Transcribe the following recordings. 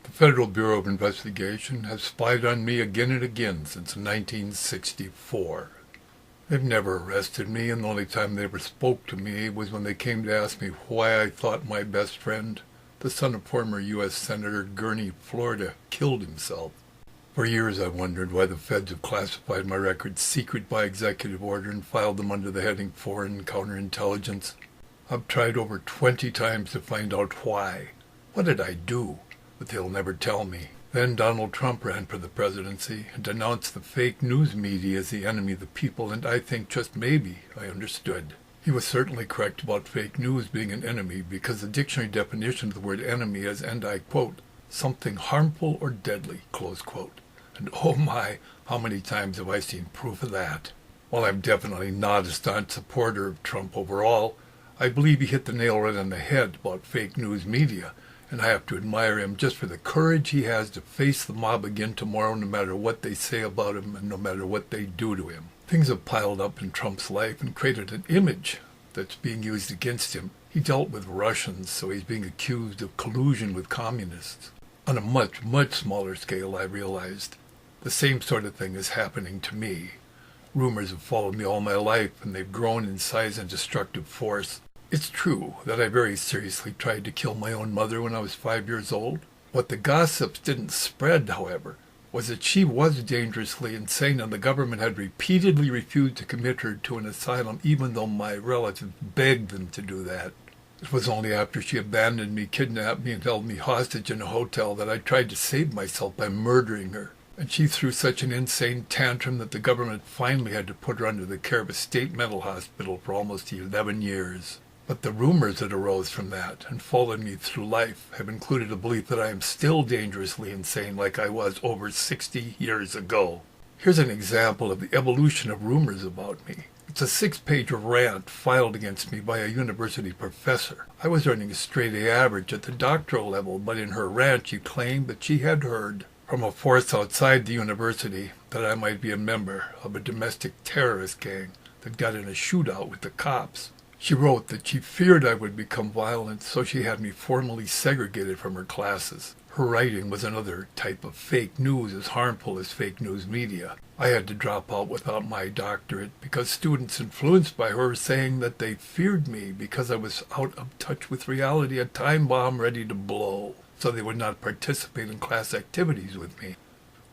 The Federal Bureau of Investigation has spied on me again and again since 1964. They've never arrested me, and the only time they ever spoke to me was when they came to ask me why I thought my best friend, the son of former U.S. Senator Gurney, Florida, killed himself. For years I've wondered why the feds have classified my records secret by executive order and filed them under the heading Foreign Counterintelligence. I've tried over 20 times to find out why. What did I do? But they'll never tell me. Then Donald Trump ran for the presidency and denounced the fake news media as the enemy of the people, and I think just maybe I understood. He was certainly correct about fake news being an enemy, because the dictionary definition of the word enemy is, and I quote, something harmful or deadly, close quote. And oh my, how many times have I seen proof of that? While I'm definitely not a staunch supporter of Trump overall, I believe he hit the nail right on the head about fake news media, and I have to admire him just for the courage he has to face the mob again tomorrow, no matter what they say about him and no matter what they do to him. Things have piled up in Trump's life and created an image that's being used against him. He dealt with Russians, so he's being accused of collusion with communists. On a much, much smaller scale, I realized the same sort of thing is happening to me. Rumors have followed me all my life, and they've grown in size and destructive force. It's true that I very seriously tried to kill my own mother when I was 5 years old. What the gossips didn't spread, however, was that she was dangerously insane, and the government had repeatedly refused to commit her to an asylum, even though my relatives begged them to do that. It was only after she abandoned me, kidnapped me, and held me hostage in a hotel that I tried to save myself by murdering her. And she threw such an insane tantrum that the government finally had to put her under the care of a state mental hospital for almost 11 years. But the rumors that arose from that and followed me through life have included a belief that I am still dangerously insane like I was over 60 years ago. Here's an example of the evolution of rumors about me. It's a 6-page rant filed against me by a university professor. I was earning a straight-A average at the doctoral level, but in her rant she claimed that she had heard from a force outside the university that I might be a member of a domestic terrorist gang that got in a shootout with the cops. She wrote that she feared I would become violent, so she had me formally segregated from her classes. Her writing was another type of fake news as harmful as fake news media. I had to drop out without my doctorate because students influenced by her were saying that they feared me because I was out of touch with reality, a time bomb ready to blow, so they would not participate in class activities with me.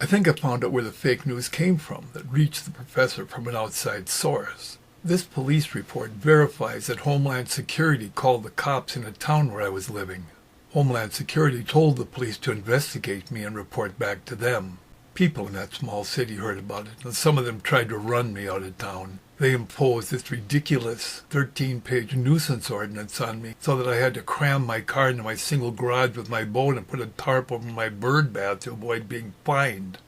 I think I found out where the fake news came from that reached the professor from an outside source. This police report verifies that Homeland Security called the cops in a town where I was living. Homeland Security told the police to investigate me and report back to them. People in that small city heard about it, and some of them tried to run me out of town. They imposed this ridiculous 13-page nuisance ordinance on me so that I had to cram my car into my single garage with my boat and put a tarp over my bird bath to avoid being fined.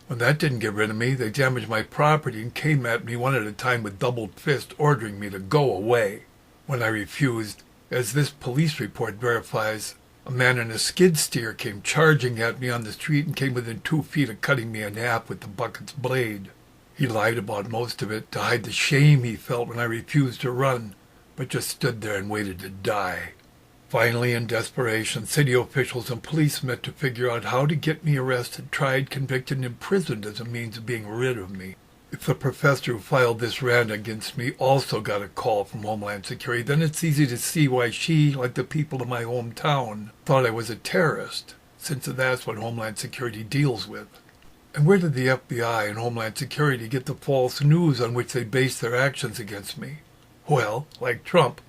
When that didn't get rid of me, they damaged my property and came at me one at a time with doubled fists, ordering me to go away. When I refused, as this police report verifies, a man in a skid steer came charging at me on the street and came within 2 feet of cutting me in half with the bucket's blade. He lied about most of it to hide the shame he felt when I refused to run, but just stood there and waited to die. Finally, in desperation, city officials and police met to figure out how to get me arrested, tried, convicted, and imprisoned as a means of being rid of me. If the professor who filed this rant against me also got a call from Homeland Security, then it's easy to see why she, like the people of my hometown, thought I was a terrorist, since that's what Homeland Security deals with. And where did the FBI and Homeland Security get the false news on which they based their actions against me? Well, like Trump,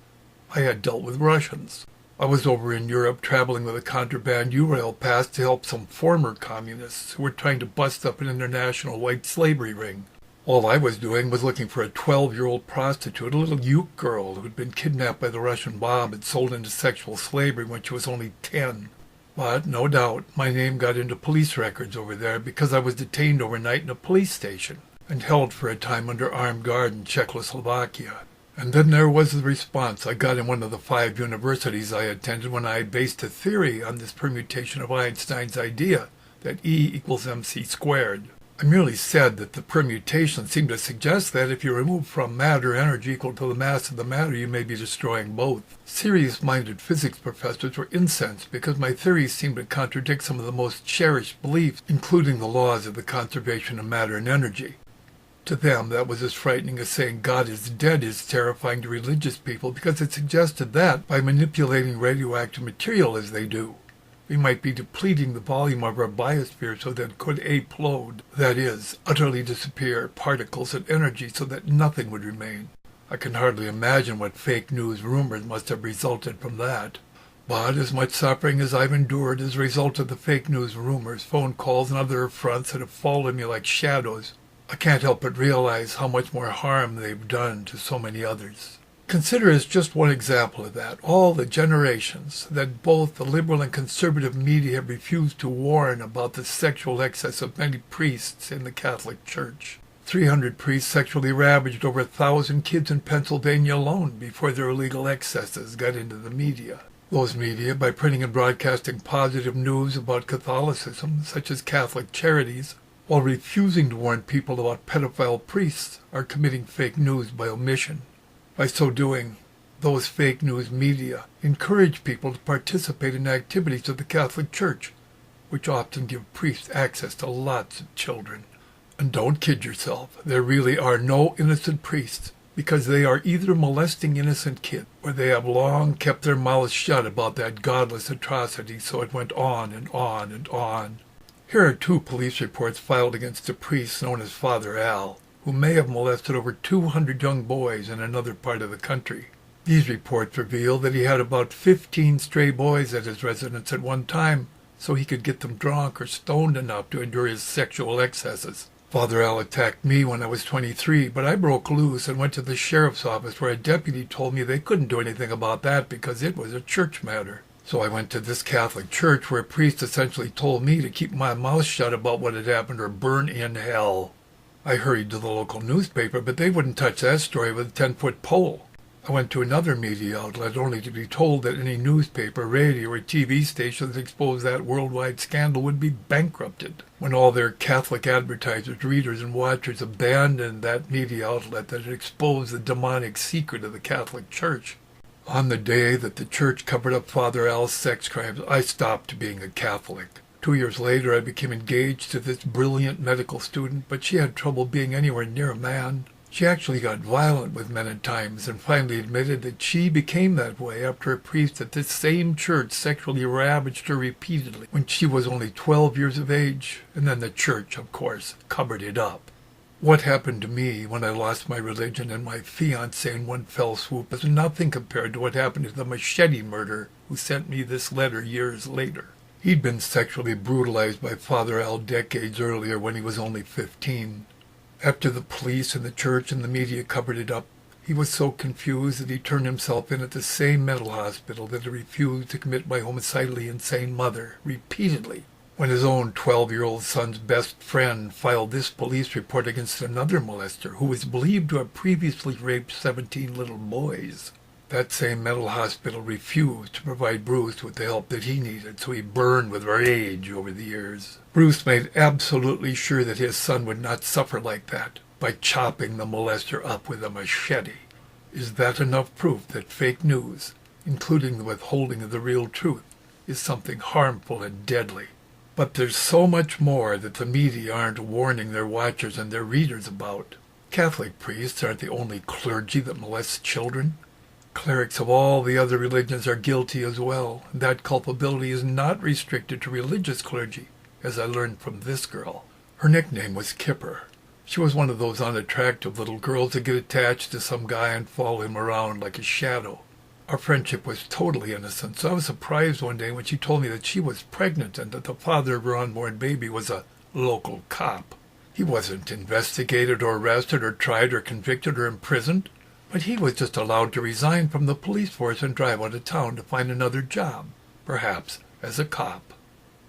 I had dealt with Russians. I was over in Europe traveling with a contraband U-Rail pass to help some former communists who were trying to bust up an international white slavery ring. All I was doing was looking for a 12-year-old prostitute, a little Uke girl who had been kidnapped by the Russian mob and sold into sexual slavery when she was only 10. But, no doubt, my name got into police records over there because I was detained overnight in a police station and held for a time under armed guard in Czechoslovakia. And then there was the response I got in one of the 5 universities I attended when I based a theory on this permutation of Einstein's idea that E equals mc squared. I merely said that the permutations seem to suggest that if you remove from matter energy equal to the mass of the matter, you may be destroying both. Serious-minded physics professors were incensed because my theories seemed to contradict some of the most cherished beliefs, including the laws of the conservation of matter and energy. To them, that was as frightening as saying God is dead is terrifying to religious people because it suggested that, by manipulating radioactive material as they do, we might be depleting the volume of our biosphere so that it could implode, that is, utterly disappear, particles and energy so that nothing would remain. I can hardly imagine what fake news rumors must have resulted from that. But as much suffering as I've endured as a result of the fake news rumors, phone calls, and other affronts that have followed me like shadows, I can't help but realize how much more harm they've done to so many others. Consider as just one example of that all the generations that both the liberal and conservative media have refused to warn about the sexual excess of many priests in the Catholic Church. 300 priests sexually ravaged over 1,000 kids in Pennsylvania alone before their illegal excesses got into the media. Those media, by printing and broadcasting positive news about Catholicism, such as Catholic Charities, while refusing to warn people about pedophile priests, are committing fake news by omission. By so doing, those fake news media encourage people to participate in activities of the Catholic Church, which often give priests access to lots of children. And don't kid yourself, there really are no innocent priests, because they are either molesting innocent kids, or they have long kept their mouths shut about that godless atrocity, so it went on and on and on. Here are 2 police reports filed against a priest known as Father Al, who may have molested over 200 young boys in another part of the country. These reports reveal that he had about 15 stray boys at his residence at one time, so he could get them drunk or stoned enough to endure his sexual excesses. Father Al attacked me when I was 23, but I broke loose and went to the sheriff's office where a deputy told me they couldn't do anything about that because it was a church matter. So I went to this Catholic church where a priest essentially told me to keep my mouth shut about what had happened or burn in hell. I hurried to the local newspaper, but they wouldn't touch that story with a 10-foot pole. I went to another media outlet only to be told that any newspaper, radio, or TV station that exposed that worldwide scandal would be bankrupted. When all their Catholic advertisers, readers, and watchers abandoned that media outlet that had exposed the demonic secret of the Catholic Church. On the day that the church covered up Father Al's sex crimes, I stopped being a Catholic. 2 years later, I became engaged to this brilliant medical student, but she had trouble being anywhere near a man. She actually got violent with men at times and finally admitted that she became that way after a priest at this same church sexually ravaged her repeatedly when she was only 12 years of age, and then the church, of course, covered it up. What happened to me when I lost my religion and my fiancé in one fell swoop is nothing compared to what happened to the machete murderer who sent me this letter years later. He'd been sexually brutalized by Father Al decades earlier when he was only 15. After the police and the church and the media covered it up, he was so confused that he turned himself in at the same mental hospital that had refused to commit my homicidally insane mother repeatedly. When his own 12-year-old son's best friend filed this police report against another molester who was believed to have previously raped 17 little boys. That same mental hospital refused to provide Bruce with the help that he needed, so he burned with rage over the years. Bruce made absolutely sure that his son would not suffer like that by chopping the molester up with a machete. Is that enough proof that fake news, including the withholding of the real truth, is something harmful and deadly? But there's so much more that the media aren't warning their watchers and their readers about. Catholic priests aren't the only clergy that molests children. Clerics of all the other religions are guilty as well, and that culpability is not restricted to religious clergy, as I learned from this girl. Her nickname was Kipper. She was one of those unattractive little girls that get attached to some guy and follow him around like a shadow. Our friendship was totally innocent, so I was surprised one day when she told me that she was pregnant and that the father of her unborn baby was a local cop. He wasn't investigated or arrested or tried or convicted or imprisoned, but he was just allowed to resign from the police force and drive out of town to find another job, perhaps as a cop.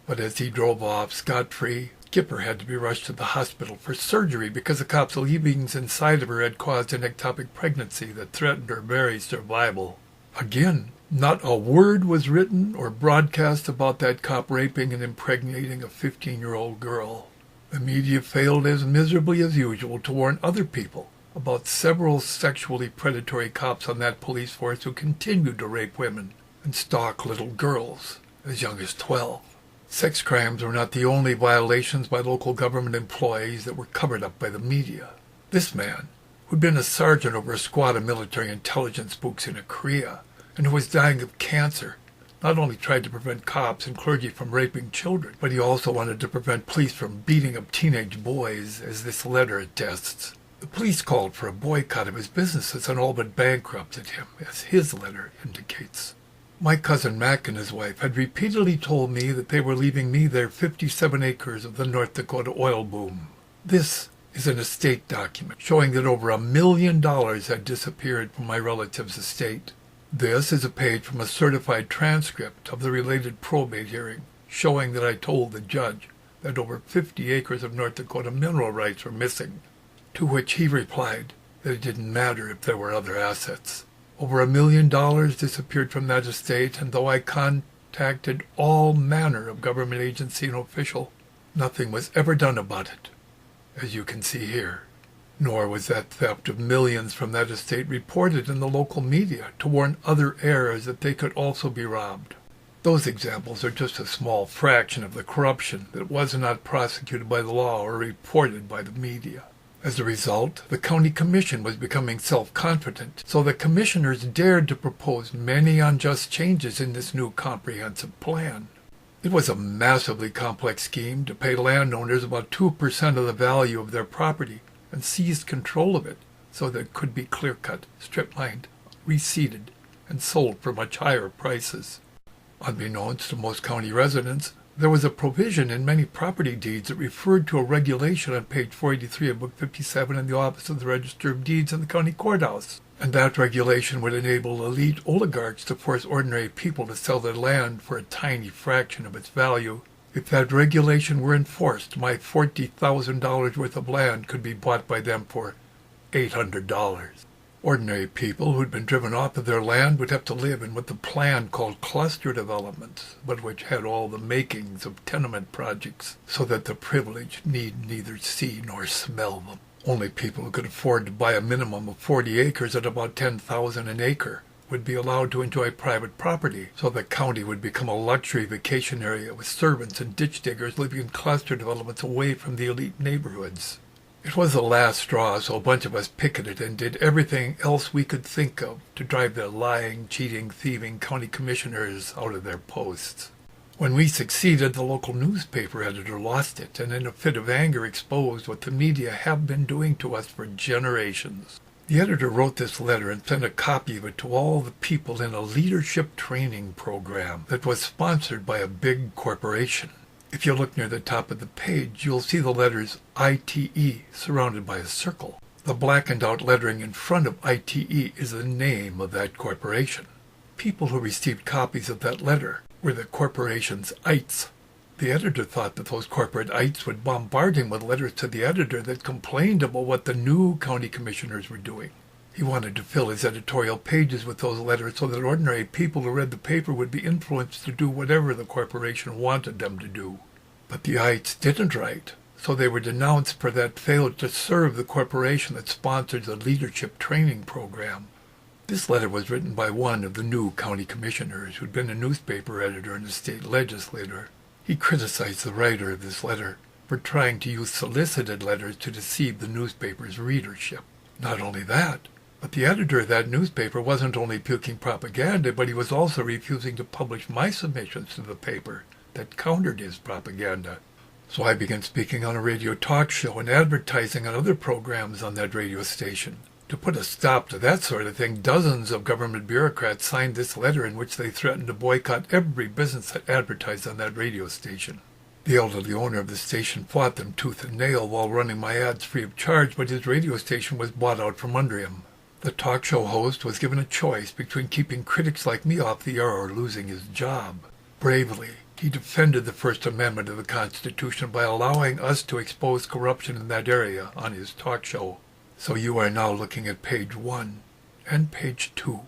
But as he drove off scot-free, Kipper had to be rushed to the hospital for surgery because the cop's leavings inside of her had caused an ectopic pregnancy that threatened her very survival. Again, not a word was written or broadcast about that cop raping and impregnating a 15-year-old girl. The media failed as miserably as usual to warn other people about several sexually predatory cops on that police force who continued to rape women and stalk little girls as young as 12. Sex crimes were not the only violations by local government employees that were covered up by the media. This man, who'd been a sergeant over a squad of military intelligence spooks in Korea and who was dying of cancer, not only tried to prevent cops and clergy from raping children, but he also wanted to prevent police from beating up teenage boys, as this letter attests. The police called for a boycott of his businesses and all but bankrupted him, as his letter indicates. My cousin Mac and his wife had repeatedly told me that they were leaving me their 57 acres of the North Dakota oil boom. This is an estate document showing that over $1 million had disappeared from my relative's estate. This is a page from a certified transcript of the related probate hearing, showing that I told the judge that over 50 acres of North Dakota mineral rights were missing, to which he replied that it didn't matter if there were other assets. Over $1 million disappeared from that estate, and though I contacted all manner of government agency and official, nothing was ever done about it, as you can see here. Nor was that theft of millions from that estate reported in the local media to warn other heirs that they could also be robbed. Those examples are just a small fraction of the corruption that was not prosecuted by the law or reported by the media. As a result, the county commission was becoming self-confident, so the commissioners dared to propose many unjust changes in this new comprehensive plan. It was a massively complex scheme to pay landowners about 2% of the value of their property and seized control of it so that it could be clear-cut, strip-mined, reseeded, and sold for much higher prices. Unbeknownst to most county residents, there was a provision in many property deeds that referred to a regulation on page 483 of Book 57 in the Office of the Register of Deeds in the county courthouse, and that regulation would enable elite oligarchs to force ordinary people to sell their land for a tiny fraction of its value. If that regulation were enforced, my $40,000 worth of land could be bought by them for $800. Ordinary people who'd been driven off of their land would have to live in what the plan called cluster developments, but which had all the makings of tenement projects, so that the privileged need neither see nor smell them. Only people who could afford to buy a minimum of 40 acres at about $10,000 an acre would be allowed to enjoy private property, so the county would become a luxury vacation area with servants and ditch diggers living in cluster developments away from the elite neighborhoods. It was the last straw, so a bunch of us picketed and did everything else we could think of to drive the lying, cheating, thieving county commissioners out of their posts. When we succeeded, the local newspaper editor lost it and in a fit of anger exposed what the media have been doing to us for generations. The editor wrote this letter and sent a copy of it to all the people in a leadership training program that was sponsored by a big corporation. If you look near the top of the page, you'll see the letters ITE surrounded by a circle. The blackened out lettering in front of ITE is the name of that corporation. People who received copies of that letter were the corporation's ites. The editor thought that those corporate ites would bombard him with letters to the editor that complained about what the new county commissioners were doing. He wanted to fill his editorial pages with those letters so that ordinary people who read the paper would be influenced to do whatever the corporation wanted them to do. But the ites didn't write, so they were denounced for that failure to serve the corporation that sponsored the leadership training program. This letter was written by one of the new county commissioners who'd been a newspaper editor and a state legislator. He criticized the writer of this letter for trying to use solicited letters to deceive the newspaper's readership. Not only that, but the editor of that newspaper wasn't only puking propaganda, but he was also refusing to publish my submissions to the paper that countered his propaganda. So I began speaking on a radio talk show and advertising on other programs on that radio station. To put a stop to that sort of thing, dozens of government bureaucrats signed this letter in which they threatened to boycott every business that advertised on that radio station. The elderly owner of the station fought them tooth and nail while running my ads free of charge, but his radio station was bought out from under him. The talk show host was given a choice between keeping critics like me off the air or losing his job. Bravely, he defended the First Amendment of the Constitution by allowing us to expose corruption in that area on his talk show. So you are now looking at page 1 and page 2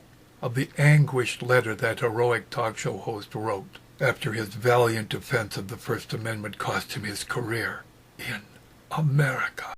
of the anguished letter that heroic talk show host wrote after his valiant defense of the First Amendment cost him his career in America.